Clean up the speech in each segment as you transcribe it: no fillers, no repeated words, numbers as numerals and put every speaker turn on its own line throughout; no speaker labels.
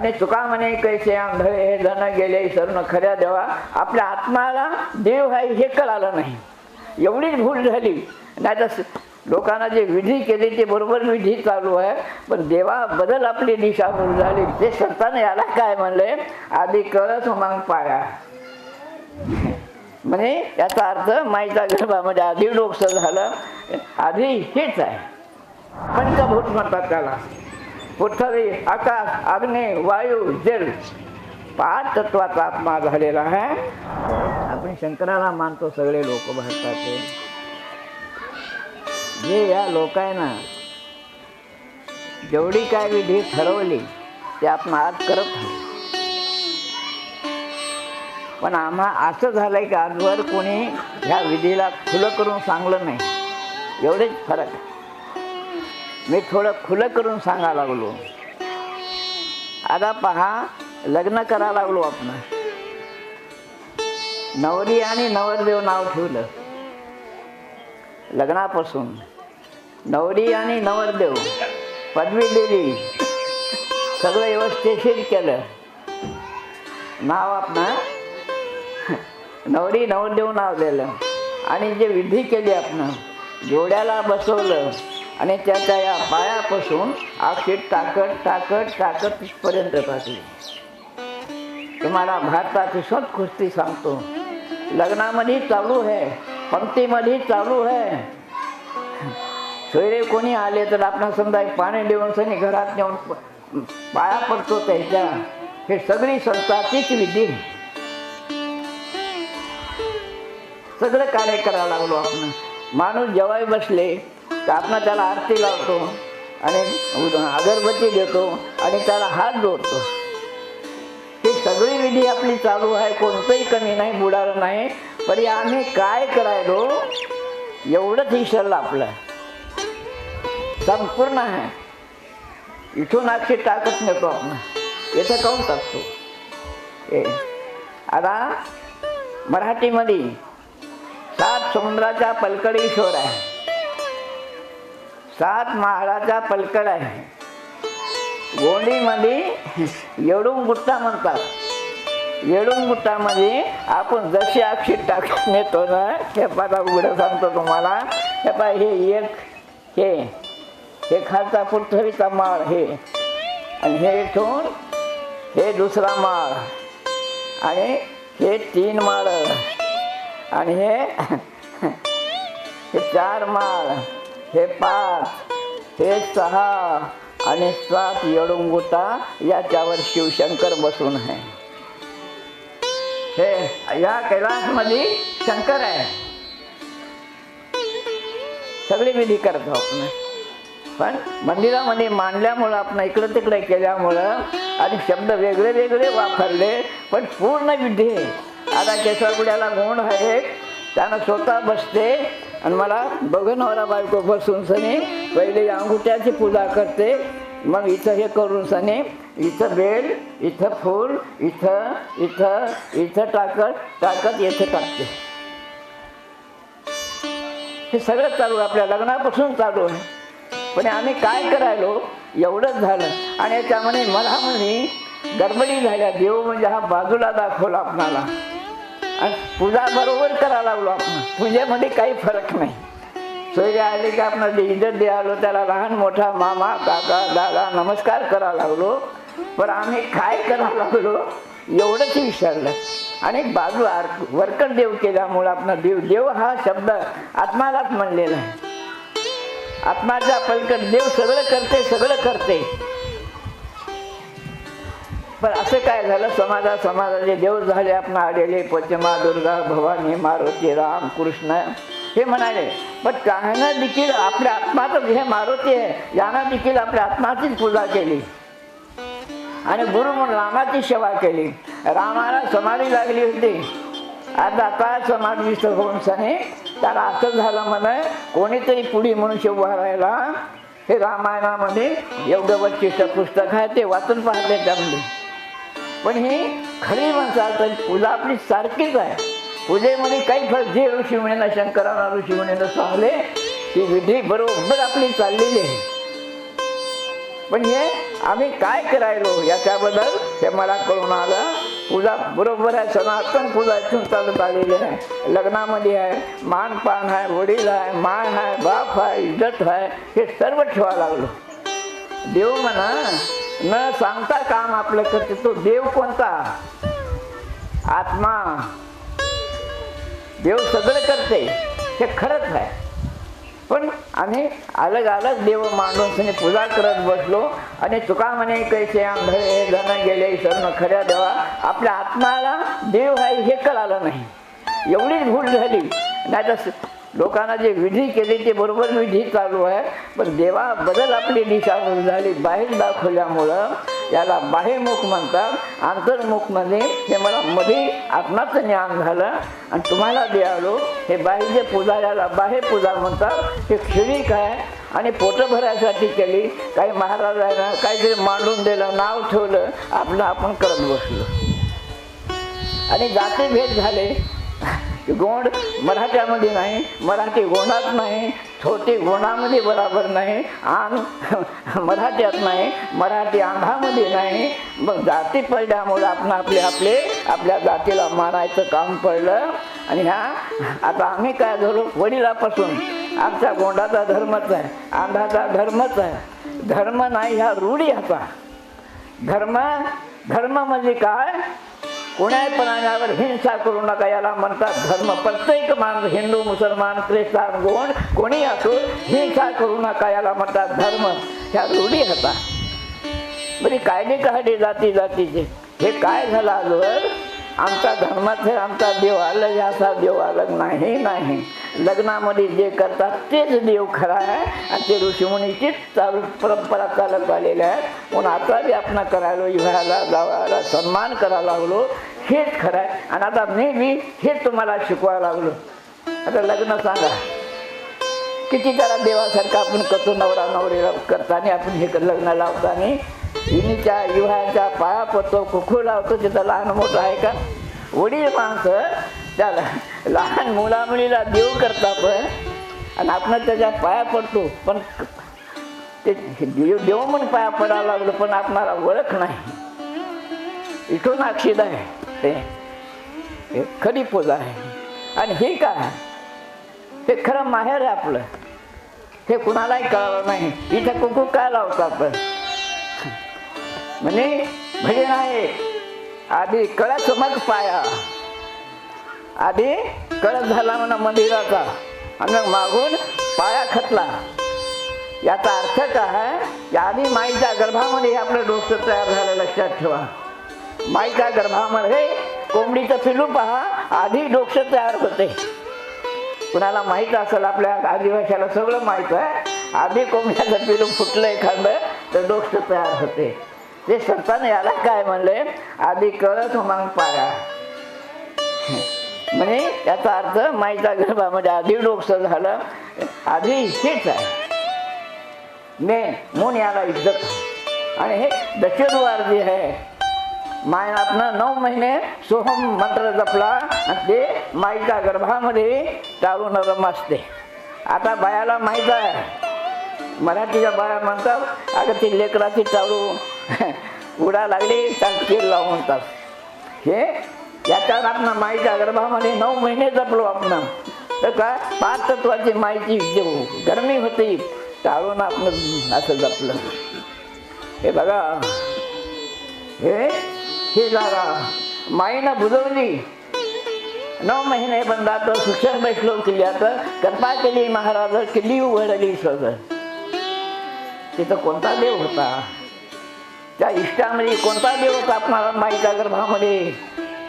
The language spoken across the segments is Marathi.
आणि तुका म्हणे कैसे आंधळे हे जण गेले सरून खऱ्या देवा. आपल्या आत्माला देव आहे हे कळालं नाही, एवढीच भूल झाली. नाही तर लोकांना जे विधी केले ते बरोबर विधी चालू आहे, पण देवाबद्दल आपली दिशाभूल झाली. ते संतांनी याला काय म्हणले, आधी कळत मग पाया. म्हणजे याचा अर्थ माईच्या गर्भामध्ये आधी डोकसं झालं, आधी हेच आहे. पंचभूत म्हणतात त्याला, पृथ्वी आकाश अग्नी वायू जल, 5 तत्वाचा आत्मा झालेला आहे. आपण शंकराला मानतो सगळे लोक भारताचे. जे या लोकांना जेवढी काय विधी ठरवली ते आपण आज करत आहोत. पण आम्हा असं झालंय की आजवर कोणी ह्या विधीला खुलं करून सांगलं नाही, एवढेच फरक. मी थोडं खुलं करून सांगायला लागलो. आता पहा, लग्न करायला लागलो आपण, नवरी आणि नवरदेव नाव ठेवलं. लग्नापासून नवरी आणि नवरदेव पदवी दिली, सगळं व्यवस्थित केलं. नाव आपण नवरी नवरदेव नाव दिलं आणि जे विधी केली आपण, जोड्याला बसवलं आणि त्याच्या या पायापासून अक्षर टाकत टाकत टाकत तिथपर्यंत टाकली. तुम्हाला भारताची संस्कृती सांगतो, लग्नामध्ये चालू आहे, पंक्तीमध्ये चालू आहे. सोयरे कोणी आले तर आपण समजा पाणी देऊन सनी घरात नेऊन पाया पडतो त्याच्या. हे सगळी संस्थाचीच विधी, सगळं कार्य करायला लागलो आपण. माणूस जेव्हा बसले तर आपण त्याला आरती लावतो आणि अगरबत्ती देतो आणि त्याला हात जोडतो. ही सगळी विधी आपली चालू आहे, कोणतंही कमी नाही, बुडालं नाही. पण आम्ही काय करायलो एवढंच विसरलं आपलं, संपूर्ण आहे. इथून अक्षर टाकत नेतो आपण, इथं काऊन टाकतो. आता मराठीमध्ये 7 समुद्राच्या पलकड ईश्वर आहे, 7 महालाचा पलकड आहे. गोंडीमध्ये येडुंगुट्टा म्हणतात. येडुंगुट्टामध्ये आपण जसे अक्षर टाकत नेतो ना, हे पाता उघडं सांगतो तुम्हाला. हे पा हे खालचा पृथ्वीचा माळ, हे आणि हे इथून हे दुसरा माळ आणि हे 3 माळ आणि हे 4 माळ, हे 5, हे 6 आणि 7 येडुंगुट्टा. याच्यावर शिवशंकर बसून आहे. हे या कैलासमध्ये शंकर आहे. सगळी विधी करतो आपण, पण मंदिरामध्ये मांडल्यामुळं आपण इकडं तिकडे केल्यामुळं आणि शब्द वेगळे वेगळे वापरले, पण पूर्ण विधी. आता केशवापुड्याला गोंड आहे, त्यानं स्वतः बसते आणि मला बघ नवरा बायको बसून सनी पहिले अंगुठ्याची पूजा करते, मग इथं हे करून सनी इथं बेल, इथं फूल, इथं इथं इथं टाकत टाकत इथं टाकते. हे सगळं चालू आहे, आपल्या लग्नापासून चालू आहे. पण आम्ही काय करायलो एवढंच झालं. आणि याच्यामध्ये मला म्हणे गडबडी झाल्या. देव म्हणजे हा बाजूला दाखवला आपणाला आणि पूजा बरोबर करायला लागलो आपण. पूजेमध्ये काही फरक नाही. सोयरे आले की आपण इज्जत द्यायलो, त्याला लहान मोठा मामा काका दादा नमस्कार करायला लागलो. पण आम्ही काय करायला लागलो एवढंच विचारलं. आणि बाजू वरकड देव केल्यामुळं आपण देव हा शब्द आत्मालाच म्हणलेला आहे. आत्माच्या पलकड देव सगळं करते, सगळं करते. पण असं काय झालं, समाजाचे देव झाले आपण आलेले, पचमा दुर्गा भवानी मारुती राम कृष्ण हे म्हणाले. पण त्यानं देखील आपल्या आत्माचं हे मारुती आहे, यानं देखील आपल्या आत्माचीच पूजा केली आणि गुरु म्हणून रामाची सेवा केली. रामाला समाधी लागली होती. आता काय समाधीस्थ होऊन सने त्याला असं झालं म्हणे, कोणीतरी पुढी मनुष्य उभा राहिला. हे रामायणामध्ये एवढं वैशिष्ट्य पुस्तक आहे, ते वाचून पाहते त्यामध्ये. पण ही खरी म्हणतात पूजा आपली सारखीच आहे. पूजेमध्ये काही फरक जे ऋषीमुनींना शंकरांना ऋषीमुनींना सांगले ती विधी बरोबर आपली चाललेली आहे. पण हे आम्ही काय करायलो याच्याबद्दल हे मला कळून आलं. पूजा बरोबर आहे, सनातन पूजा इथून चालत आलेली आहे. लग्नामध्ये आहे, मानपान आहे, वडील आहे, माय आहे, बाप आहे, इज्जत आहे, हे सर्व ठेवा लागलो. देव म्हणा न सांगता काम आपलं करते. तो देव कोणता? आत्मा. देव सगळं करते हे खरंच आहे. पण आम्ही अलग अलग देव मांडून पूजा करत बसलो. आणि तुका म्हणे कैसे आंधळे धन गेले शरण खऱ्या देवा. आपल्या आत्माला देव आहे हे कळालं नाही. एवढीच भूल झाली. नाही तर लोकांना जे विधी केली ते बरोबर विधी चालू आहे. पण देवाबद्दल आपली दिशाभूल झाली. बाहेर दाखवल्यामुळं याला बाह्यमुख म्हणतात. अंतर्मुखमध्ये हे मला मध्ये आत्माचं ज्ञान झालं आणि तुम्हाला द्यालो. हे बाह्य पूजा याला बाह्य पूजा म्हणतात. हे क्षणिक आहे आणि पोट भरायसाठी केली. काही महाराजांना काहीतरी मांडून दिलं, नाव ठेवलं, आपलं आपण करत बसलो. आणि जातीभेद झाले. गोंड मराठ्यामध्ये नाही, मराठी गोंडात नाही, छोटी गोंडामध्ये बराबर नाही, आण मराठ्यात नाही, मराठी आंध्रामध्ये नाही. मग जाती पडल्यामुळे आपण आपल्या जातीला मानायचं काम पडलं. आणि आता आम्ही काय झालो, वडिलापासून आमच्या गोंडाचा धर्मच आहे, आंध्राचा धर्मच आहे. धर्म नाही, ह्या रूढी आता. धर्म म्हणजे काय? कोणाही प्राण्यावर हिंसा करू नका याला म्हणतात धर्म. प्रत्येक माणूस, हिंदू, मुसलमान, ख्रिस्तान, गोंड कोणी असो, हिंसा करू नका याला म्हणतात धर्म. ह्या रूढी होता. बरी कायदे काढले जातीचे. हे काय झालं आजवर? आमचा धर्माचे आमचा देव अलग, याचा देव अलग नाही. लग्नामध्ये जे करतात तेच देव खरा आहे. आणि ते ऋषीमुनीचीच परंपरा चालत आलेल्या आहेत. म्हणून आता बी आपण करायलो, विवाहाला गावाला सन्मान करायला लागलो, हेच खरं आहे. आणि आता मी बी हेच तुम्हाला शिकवायला लागलो. आता लग्न सांगा किती जरा देवासारखं आपण करतो. नवरा नवरीला करताना आपण हे लग्न लावताना विणीच्या विवाहाच्या पाया पडतो, कुकू लावतो. तिथं लहान मोठं आहे का? वडील माणसं त्याला लहान मुला मुलीला देव करतात आणि आपण त्याच्या पाया पडतो. पण ते देव म्हणून पाया पडायला लागलो, पण आपणाला ओळख नाही. इथून अक्षित आहे, ते खरी पूजा आहे. आणि हे काय? हे खरं माहेर आहे आपलं. हे कुणालाही कळलं नाही. इथं कुकू काय लावतात म्हणजे भजन आहे. आधी कळस मग पाया. आधी कळस झाला म्हणा मंदिराचा आणि मग मागून पाया खतला. याचा अर्थ काय? आधी माईच्या गर्भामध्ये आपलं डोकं तयार झालं, लक्षात ठेवा. माईच्या गर्भामध्ये कोंबडीचं पिलू पहा, आधी डोकं तयार होते. कुणाला माहीत असेल, आपल्या आदिवाशाला सगळं माहीत आहे. आधी कोंबड्याचं पिलू फुटलं एखादं तर डोकं तयार होते. ते संतांनी याला काय म्हणले? आधी कळस मग पाया. म्हणजे याचा अर्थ माईच्या गर्भामध्ये आधी डोकं झालं, आधी हेच आहे मेन. म्हणून याला इज्जत. आणि हे दशद्वार जे आहे, माय आपण 9 महिने सोहम मंत्र जपला आणि ते माईच्या गर्भामध्ये टाळून रमसते. आता बायाला माहीत आहे, मराठीच्या बाया म्हणतात अगं ती लेकराची टाळू उडा लागली तर तेल लावून म्हणतात. हे याच्यात आपण माईच्या गर्भामध्ये 9 महिने जपलो आपण. तर काय 5 तत्वाची माईची जे गरमी होती टाळून आपण असं जपलं. हे बघा, हे जागा माईनं बुजवली. 9 महिने बंदात शिक्षण बसलो किल्ल्यात, कृपा केली महाराज, किल्ली उघडली सगळं. तिथं कोणता देव होता? त्या इष्टामध्ये कोणता देव होता आपणाला माईच्या गर्भामध्ये?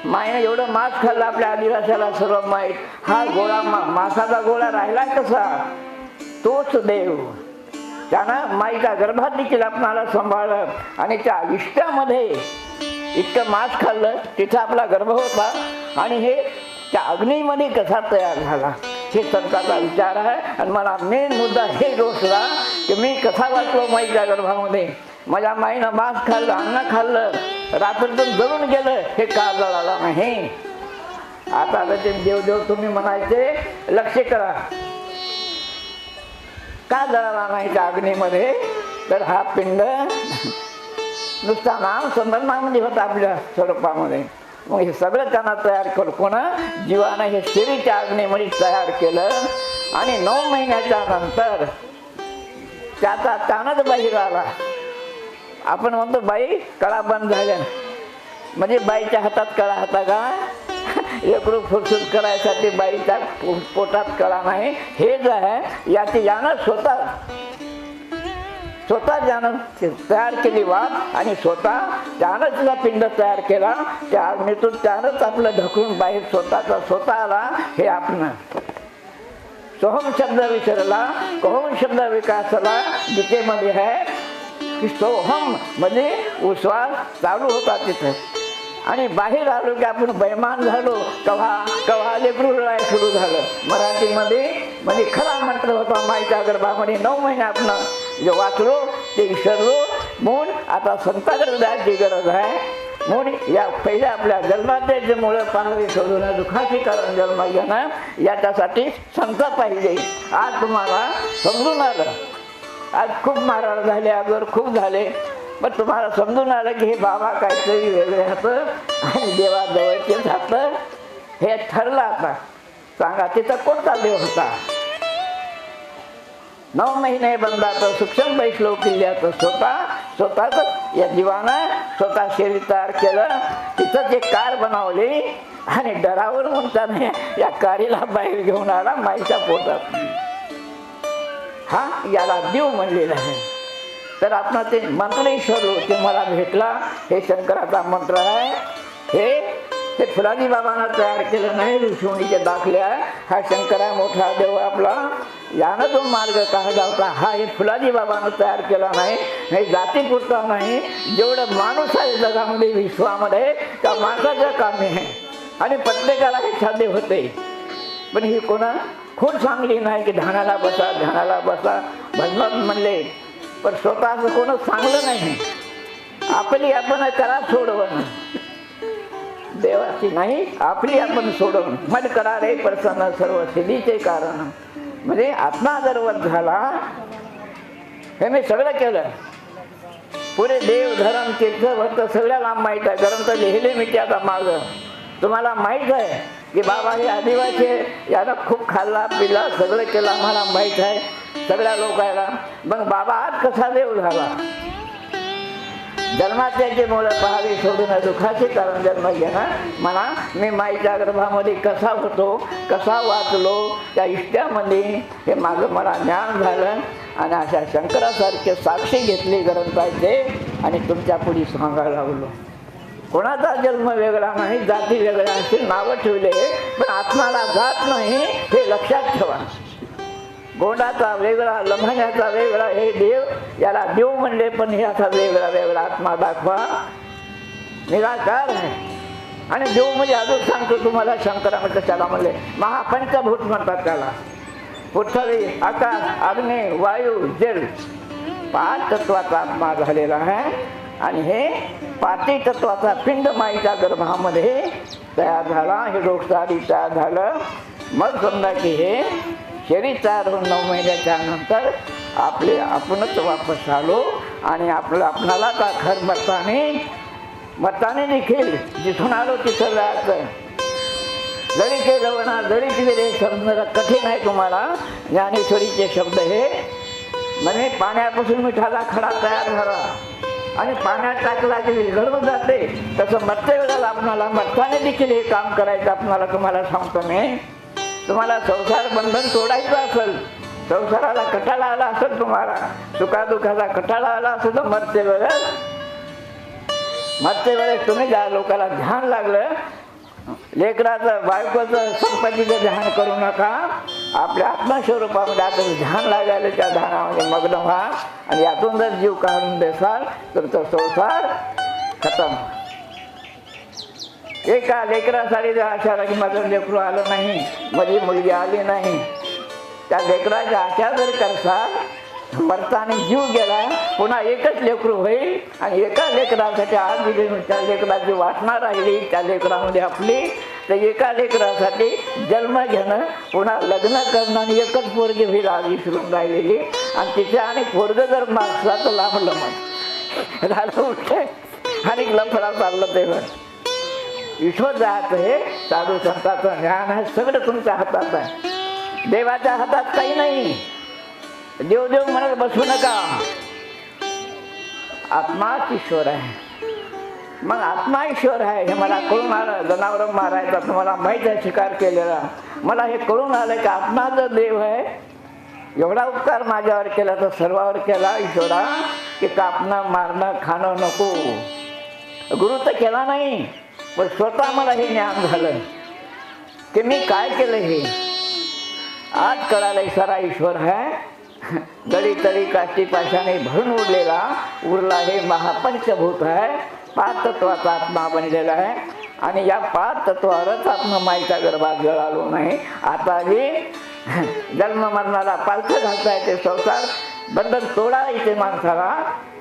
माईनं एवढं मांस खाल्लं आपल्या आदिवासाला सर्व माहीत. हा गोळा मांसाचा गोळा राहिला कसा? तोच देव. त्यानं माईच्या गर्भात देखील आपणाला सांभाळलं. आणि त्या इष्टामध्ये इतकं मांस खाल्लं, तिथं आपला गर्भ होता. आणि हे त्या अग्नीमध्ये कसा तयार झाला हे संतांचा विचार आहे. आणि मला मेन मुद्दा हे डोसला की मी कसा वाचलो माईच्या गर्भामध्ये. माझ्या माईनं मांस खाल्लं, अन्न खाल्लं, रात्रीतून जळून गेलं, हे का जळालं नाही? आता ते देवदेव तुम्ही म्हणायचे, लक्ष करा का जळाला नाही त्या अग्नीमध्ये? तर हा पिंड नुसता नाम संबंधामध्ये होता आपल्या स्वरूपामध्ये. मग हे सगळं त्यांना तयार करून कोण जीवानं हे शरीरच्या अग्नीमध्ये तयार केलं. आणि 9 महिन्याच्या नंतर त्याचा त्यानंच बाहेर आला. आपण म्हणतो बाई कळा बंद झाल्या, म्हणजे बाईच्या हातात कळा होता का? लेकरू फुरसूट करायसाठी बाईच्या पोटात कळा नाही. हे जे आहे याची यानं स्वतः ज्यानं तयार केली वाट आणि स्वतः त्यानं तिचा पिंड तयार केला. त्या अग्नीतून त्यानंच आपलं ढकलून बाहेर स्वतः आला. हे आपण सोहम शब्द विसरला, कहोम शब्द विकासला. गीतेमध्ये आहे की सोहम म्हणजे उश्वास चालू होता तिथं. आणि बाहेर आलो की आपण बैमान झालो. कव्हा लेकरू रडायला सुरू झालं. मराठीमध्ये म्हणजे खरा मंत्र होता माईच्या गर्भामध्ये. 9 महिने आपण जे वाचलो ते विसरलो. म्हणून आता संतांकडे जायची गरज आहे. म्हणून या पहिल्या आपल्या जन्माचे जे मुळे पाहावे शोधून दुःखाचे कारण जन्म घेणं, याच्यासाठी संत पाहिजे. आज तुम्हाला समजून आलं. आज खूप महाराज झाले, अगोदर खूप झाले, पण तुम्हाला समजून आलं की हे बाबा काहीतरी वेगळे होतं आणि देवाजवळचे जातं. हे ठरलं. आता सांगा तिथं कोणता देव होता? 9 महिने बंदाचं सूक्ष्म बैसलो किल्ल्याचं स्वतःच या जीवानं स्वतः शरीर तयार केलं. तिथंच एक कार बनवली आणि डरावर म्हणताना या कारीला बाहेर घेऊन आला माईच्या पोटात. हा याला देव म्हणलेला आहे. तर आपण ते मंत्र विसरलो. ते मला भेटला. हे शंकराचा मंत्र आहे. हे फुलाजी बाबांना तयार केलं नाही. ऋषीमुनीच्या दाखल्या. हा शंकरा मोठा देव आपला. यानं तो मार्ग काढला होता. हा हे फुलाजी बाबांना तयार केला नाही. हे जातीपुरता नाही. जेवढं माणूस आहे जगामध्ये विश्वामध्ये त्या माणसाचं कामे आहे. आणि प्रत्येकाला हे साध्य होते. पण ही कोणा खूप चांगली नाही की ध्यानाला बसा भजनात म्हणले. पण स्वतःच कोण चांगलं नाही. आपली आपण करा सोडवण, देवाची नाही आपली आपण सोडवून. मन करा रे प्रसन्न सर्व सिद्धीचे कारण. म्हणजे आत्मा जर वध झाला, हे मी सगळं केलं. पुरे देव धर्म तीर्थ भक्त सगळ्याला माहीत आहे. ग्रंथ लिहिले मी त्याचा माग. तुम्हाला माहीत आहे की बाबा हे आदिवासी यानं खूप खाल्ला पिला सगळं केलं. आम्हाला माहीत आहे सगळ्या लोकांना. मग बाबा आज कसा देव झाला? जन्माचे मुळे पहावे शोधून दुःखाचे कारण जन्म घेणं. म्हणा मी माईच्या गर्भामध्ये कसा होतो, कसा वाचलो, त्या इष्ट्यामध्ये हे माझं मला ज्ञान झालं. आणि अशा शंकरासारखे साक्षी घेतली ग्रंथाचे आणि तुमच्या पुढे सांगायला लागलो. कोणाचा जन्म वेगळा नाही, जाती वेगळ्या असतील, नावं ठेवले, पण आत्माला जात नाही हे लक्षात ठेवा. गोंडाचा वेगळा, लम्हाण्याचा वेगळा. हे देव याला देव म्हणले, पण हे असा वेगळा आत्मा दाखवा. निराकार आहे. आणि देव म्हणजे अजून सांगतो तुम्हाला शंकरानं कशाला म्हणले. महापंचभूत म्हणतात त्याला. पृथ्वी, आकाश, अग्नी, वायू, जल 5 तत्वाचा आत्मा झालेला आहे. आणि हे 5 तत्वाचा पिंड माईच्या गर्भामध्ये तयार झाला. हे डोकसारी तयार झालं. मग समजा की हे शरीर तयार होऊन 9 महिन्याच्या नंतर आपणच वापस आलो. आणि आपणाला का खर मताने देखील जिथून आलो तिथं जायचं. जरी केलं म्हणा, जरी तिथे समजणं कठीण आहे तुम्हाला. ज्ञानेश्वरीचे शब्द हे म्हणजे पाण्यापासून मिठाचा खडा तयार झाला आणि पाण्यात टाकला की विरघळून जाते. तसं मरते वेळेला आपणाला मरताने देखील हे काम करायचं. आपणाला तुम्हाला सांगतो मी. तुम्हाला संसार बंधन तोडायचं असेल, संसाराला कटाळा आला असेल, तुम्हाला सुखादुखाचा कटाळा आला असेल, तर मरते वेळेस तुम्ही ज्या लोकांना ध्यान लागलं, लेकराचं बायकोचं संपत्तीचं ध्यान करू नका. आपल्या आत्मस्वरूपामध्ये आता ध्यान लागायला त्या ध्यानामध्ये मग्न व्हा. आणि यातून जर जीव काढून देसाल तर तो संसार खतम. एका लेकरासाठी जर आशा की माझं लेकरू आलं नाही, माझी मुलगी आली नाही, त्या लेकराच्या आशा जर करसाल, मरताना जीव गेला, पुन्हा एकच लेकरू होईल. आणि एका लेकरासाठी आज त्या लेकराची वासना राहिली त्या लेकरामध्ये आपली, तर एका लेकरासाठी जन्म घेणं, पुन्हा लग्न करणं आणि एकच पोरगी होईल आज विसरून राहिलेली. आणि तिथे आणि पोरगं जर मागचा तर लांबलं मग झालं उठलंय आणि लफडा चाललं तेव्हा. ईश्वर जात हे साधू संतांचं ज्ञान आहे, सगळं तुमच्या हातात आहे. देवाच्या हातात काही नाही. देव देव म्हणत बसू नका. आत्माच ईश्वर आहे. मग आत्मा ईश्वर आहे हे मला कळून आलं. जनावर मारायचा तुम्हाला माहीत आहे, शिकार केलेला. मला हे कळून आलं की आत्मा जर देव आहे, एवढा उपकार माझ्यावर केला तर सर्वावर केला ईश्वरा, की कापणं मारणं खाणं नको. गुरु तर केला नाही, पण स्वतः मला हे ज्ञान झालं की मी काय केलं हे. आज कळालं सारा ईश्वर आहे. गडी तरी काष्टी पाशाने भरून उरला हे महापंचभूत आहे. 5 तत्वाचा आत्मा बनलेला आहे. आणि या 5 तत्वावरच आपण माईच्या गर्भात जळालो नाही. आता हे जन्म मरणाला पालथं घालता येते. संसार बंधन तोडा येते माणसाला.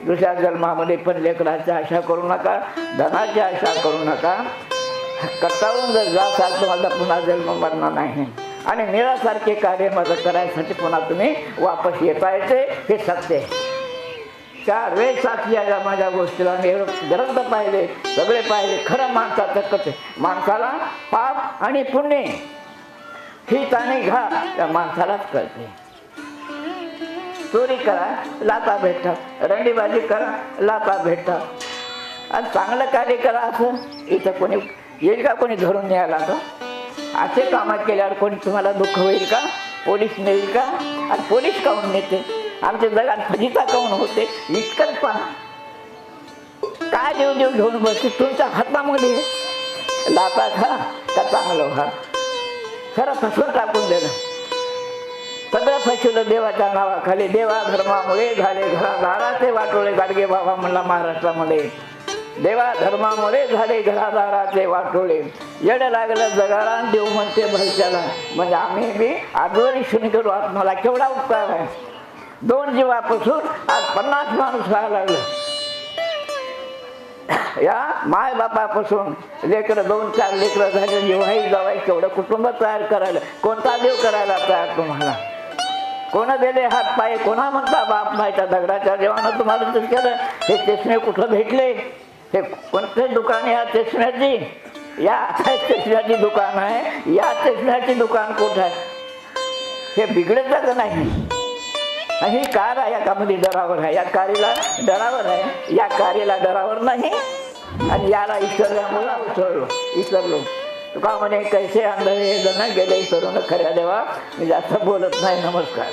दुसऱ्या जन्मामध्ये पण लेकराची आशा करू नका, धनाची आशा करू नका. कटाळून जर जासाल तुम्हाला पुन्हा जन्म मरणार नाही. आणि निरासारखे कार्य माझं करायसाठी पुन्हा तुम्ही वापस येता येते. हे सत्य आहे. 4 वेळेस साक्षी आहे माझ्या गोष्टीला. मी ग्रंथ पाहिले, सगळे पाहिले. खरं माणसाचं कसे माणसाला पाप आणि पुण्य हित आणि घात त्या माणसालाच कळते. चोरी करा लाथा भेटतात, रंडीबाजी करा लाथा भेटतात. आणि चांगलं कार्य करा असं इथं कोणी येईल का? कोणी धरून न्यायला का? असे कामं केल्यावर कोणी तुम्हाला दुःख होईल का? पोलीस नेईल का? आणि पोलीस काहून नेते? आमच्या जगात फजिता काहून होते? इतकंच पहा. काय देव देव घेऊन बसते तुमच्या हातामध्ये. लाता खा का चांगलं व्हा. खरं फसवून टाकून देणं. सगळं फसवलं देवाच्या नावाखाली. देवा धर्मामुळे झाले घरादाराचे वाटोळे. गाडगे बाबा म्हणला महाराष्ट्रामध्ये, देवा धर्मामुळे झाले घरादाराचे वाटोळे. येड लागलं जगाला देव म्हणते भरच्याला. म्हणजे आम्ही बी आजवरी शुनी करू. आत्माला केवढा उपकार आहे. 2 जीवापासून आज 50 माणूस व्हायला लागलं. या माय बापापासून लेकरं 2-4 लेकरं झाले. जेव्हाही जावाय केवढं कुटुंब तयार करायला. कोणता देव करायला तयार तुम्हाला? कोण दिले हात पाय? कोणा म्हणता बाप मायच्या दगडाच्या देवानं तुम्हाला तर केलं. हे चष्मे कुठं भेटले? हे कोणते दुकान आहे? या चष्म्याची या चष्म्याची दुकान आहे. या चष्म्याची दुकान कुठं आहे? हे बिघडतच नाही. ही कार आहे, या कामध्ये डरावर आहे. या कारीला डरावर आहे, या कारीला डरावर नाही. आणि याला ईश्वराला विसरलो. तुका म्हणे कैसे अंधळे जण गेले विसरून खऱ्या देवा. मी जास्त बोलत नाही. नमस्कार.